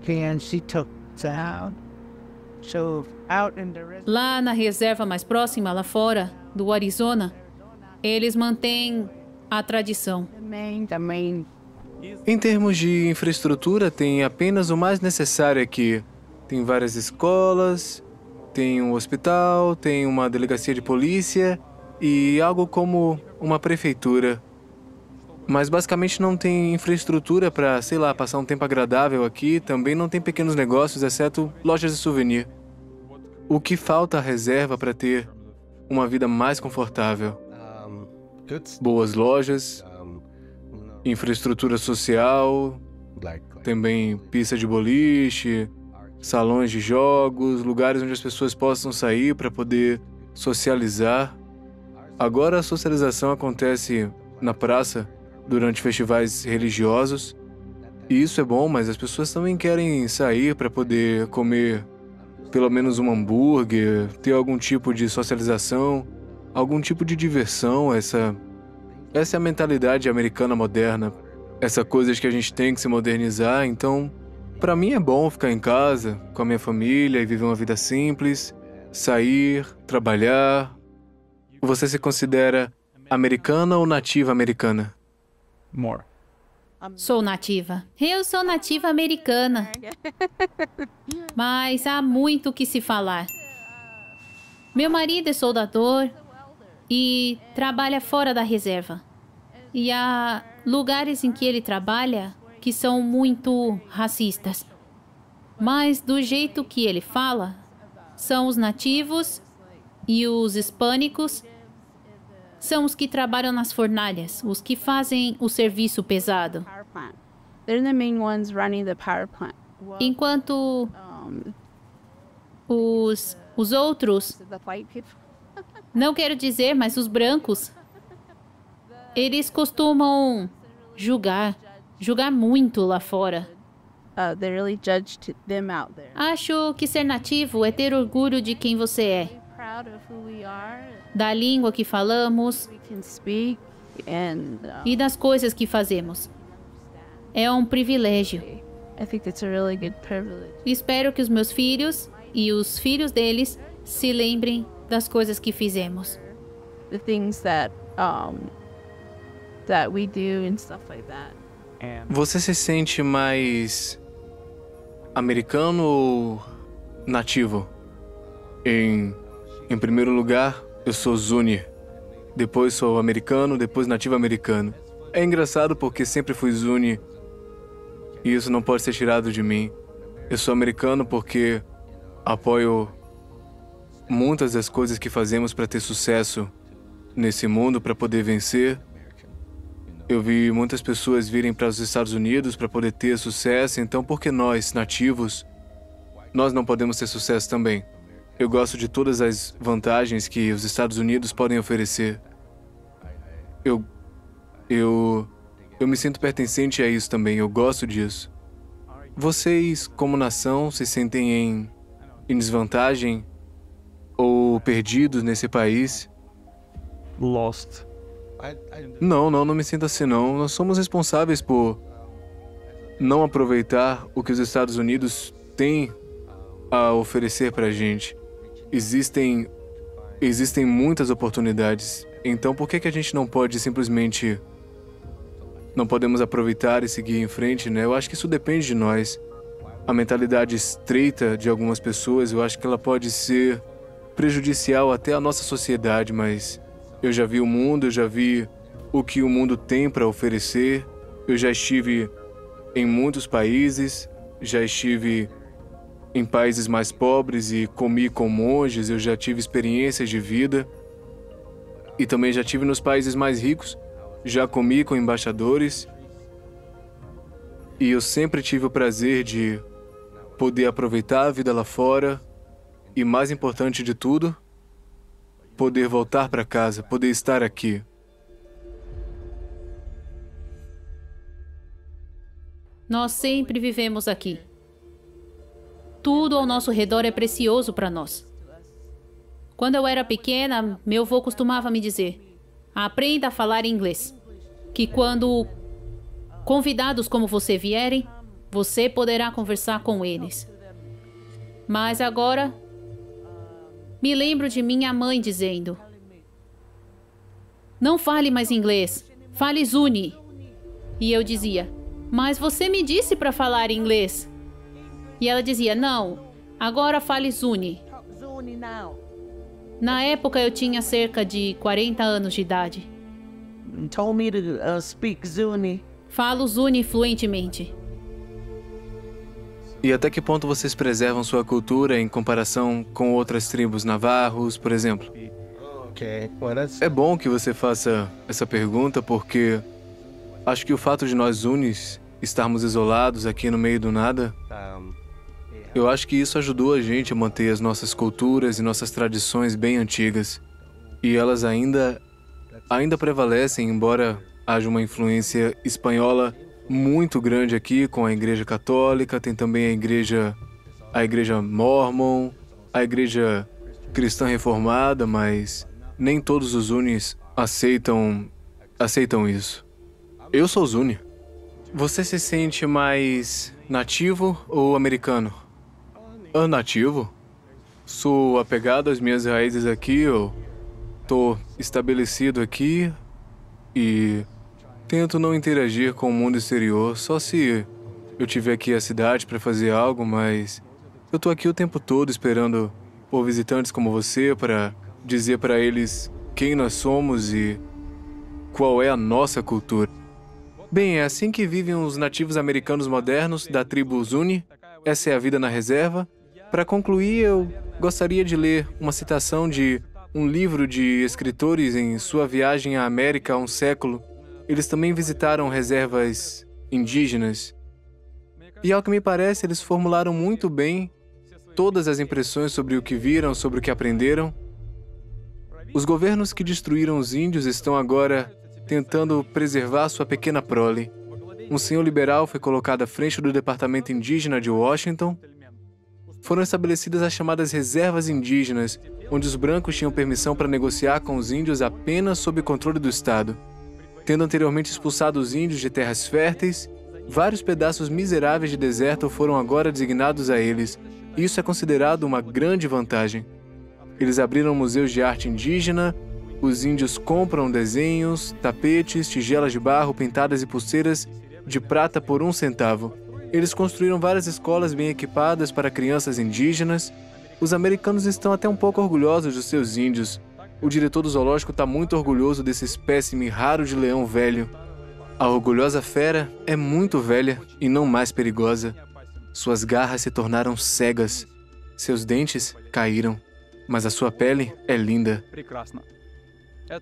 [SPEAKER 7] PNC took out. So, out in the rest,
[SPEAKER 4] Lá na reserva mais próxima, lá fora, do Arizona, eles mantêm a tradição.
[SPEAKER 8] The main.
[SPEAKER 1] Em termos de infraestrutura, tem apenas o mais necessário aqui. Tem várias escolas, tem um hospital, tem uma delegacia de polícia e algo como uma prefeitura. Mas basicamente não tem infraestrutura para, sei lá, passar um tempo agradável aqui. Também não tem pequenos negócios, exceto lojas de souvenir. O que falta à reserva para ter uma vida mais confortável? Boas lojas, infraestrutura social, também pista de boliche, salões de jogos, lugares onde as pessoas possam sair para poder socializar. Agora a socialização acontece na praça durante festivais religiosos. E isso é bom, mas as pessoas também querem sair para poder comer pelo menos um hambúrguer, ter algum tipo de socialização, algum tipo de diversão. Essa é a mentalidade americana moderna. Essa coisa de que a gente tem que se modernizar. Então, para mim é bom ficar em casa com a minha família e viver uma vida simples, sair, trabalhar. Você se considera americana ou nativa americana?
[SPEAKER 3] More.
[SPEAKER 4] Sou nativa. Eu sou nativa americana. Mas há muito o que se falar. Meu marido é soldador e trabalha fora da reserva. E há lugares em que ele trabalha que são muito racistas. Mas do jeito que ele fala, são os nativos e os hispânicos são os que trabalham nas fornalhas, os que fazem o serviço pesado.
[SPEAKER 8] Power plant. They're the main ones running the power plant.
[SPEAKER 4] Enquanto os outros,
[SPEAKER 8] The white people.
[SPEAKER 4] não quero dizer, mas os brancos, eles costumam julgar muito lá fora.
[SPEAKER 8] They really judged them out there.
[SPEAKER 4] Acho que ser nativo é ter orgulho de quem você é,
[SPEAKER 8] Proud of who we are.
[SPEAKER 4] da língua que falamos
[SPEAKER 8] We can speak and
[SPEAKER 4] e das coisas que fazemos. É um privilégio.
[SPEAKER 8] I think it's a really good privilege.
[SPEAKER 4] Espero que os meus filhos e os filhos deles se lembrem das coisas que fizemos.
[SPEAKER 8] The things that we do and stuff like that.
[SPEAKER 3] And
[SPEAKER 1] Você se sente mais americano ou nativo? Em primeiro lugar, eu sou Zuni. Depois sou americano, depois nativo americano. É engraçado porque sempre fui Zuni e isso não pode ser tirado de mim. Eu sou americano porque apoio muitas das coisas que fazemos para ter sucesso nesse mundo, para poder vencer. Eu vi muitas pessoas virem para os Estados Unidos para poder ter sucesso, então por que nós, nativos, nós não podemos ter sucesso também? Eu gosto de todas as vantagens que os Estados Unidos podem oferecer. Eu me sinto pertencente a isso também, eu gosto disso. Vocês, como nação, se sentem em desvantagem ou perdidos nesse país?
[SPEAKER 3] lost.
[SPEAKER 1] Não me sinto assim não. Nós somos responsáveis por não aproveitar o que os Estados Unidos têm a oferecer pra gente. Existem muitas oportunidades. Então por que a gente não pode simplesmente... não podemos aproveitar e seguir em frente, né? Eu acho que isso depende de nós. A mentalidade estreita de algumas pessoas, eu acho que ela pode ser prejudicial até à nossa sociedade, mas eu já vi o mundo, eu já vi o que o mundo tem para oferecer. Eu já estive em muitos países, já estive em países mais pobres e comi com monges, eu já tive experiências de vida. E também já estive nos países mais ricos, já comi com embaixadores. E eu sempre tive o prazer de poder aproveitar a vida lá fora e, mais importante de tudo, poder voltar para casa, poder estar aqui.
[SPEAKER 4] Nós sempre vivemos aqui. Tudo ao nosso redor é precioso para nós. Quando eu era pequena, meu avô costumava me dizer: aprenda a falar inglês, que quando convidados como você vierem, você poderá conversar com eles. Mas agora, me lembro de minha mãe dizendo: não fale mais inglês, fale Zuni. E eu dizia: mas você me disse para falar inglês. E ela dizia: não, agora fale Zuni.
[SPEAKER 7] Zuni now.
[SPEAKER 4] Na época eu tinha cerca de 40 anos de idade.
[SPEAKER 7] told me to speak Zuni.
[SPEAKER 4] Falo Zuni fluentemente.
[SPEAKER 1] E até que ponto vocês preservam sua cultura em comparação com outras tribos navarros, por exemplo?
[SPEAKER 5] Okay. Well, that's
[SPEAKER 1] É bom que você faça essa pergunta porque acho que o fato de nós Zunis estarmos isolados aqui no meio do nada, eu acho que isso ajudou a gente a manter as nossas culturas e nossas tradições bem antigas. E elas ainda prevalecem, embora haja uma influência espanhola muito grande aqui com a Igreja Católica, tem também a Igreja Mormon, a Igreja Cristã Reformada, mas nem todos os Zunis aceitam isso. Eu sou Zuni. Você se sente mais nativo ou americano? Nativo? Sou apegado às minhas raízes aqui, eu tô estabelecido aqui e tento não interagir com o mundo exterior, só se eu tiver aqui a cidade para fazer algo, mas eu tô aqui o tempo todo esperando por visitantes como você para dizer para eles quem nós somos e qual é a nossa cultura. Bem, é assim que vivem os nativos americanos modernos da tribo Zuni. Essa é a vida na reserva. Para concluir, eu gostaria de ler uma citação de um livro de escritores em sua viagem à América há um século. Eles também visitaram reservas indígenas. E, ao que me parece, eles formularam muito bem todas as impressões sobre o que viram, sobre o que aprenderam. Os governos que destruíram os índios estão agora tentando preservar sua pequena prole. Um senhor liberal foi colocado à frente do Departamento Indígena de Washington. Foram estabelecidas as chamadas reservas indígenas, onde os brancos tinham permissão para negociar com os índios apenas sob controle do Estado. Tendo anteriormente expulsado os índios de terras férteis, vários pedaços miseráveis de deserto foram agora designados a eles, e isso é considerado uma grande vantagem. Eles abriram museus de arte indígena, os índios compram desenhos, tapetes, tigelas de barro pintadas e pulseiras de prata por 1 centavo. Eles construíram várias escolas bem equipadas para crianças indígenas. Os americanos estão até um pouco orgulhosos dos seus índios. O diretor do zoológico está muito orgulhoso desse espécime raro de leão velho. A orgulhosa fera é muito velha e não mais perigosa. Suas garras se tornaram cegas. Seus dentes caíram, mas a sua pele é linda.
[SPEAKER 3] Прекрасно.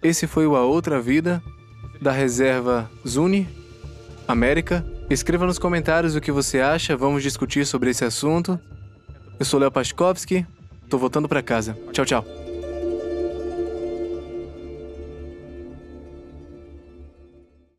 [SPEAKER 1] Esse foi o A Outra Vida, da Reserva Zuni, América. Escreva nos comentários o que você acha, vamos discutir sobre esse assunto. Eu sou Léo Paskovski, tô voltando para casa. Tchau, tchau.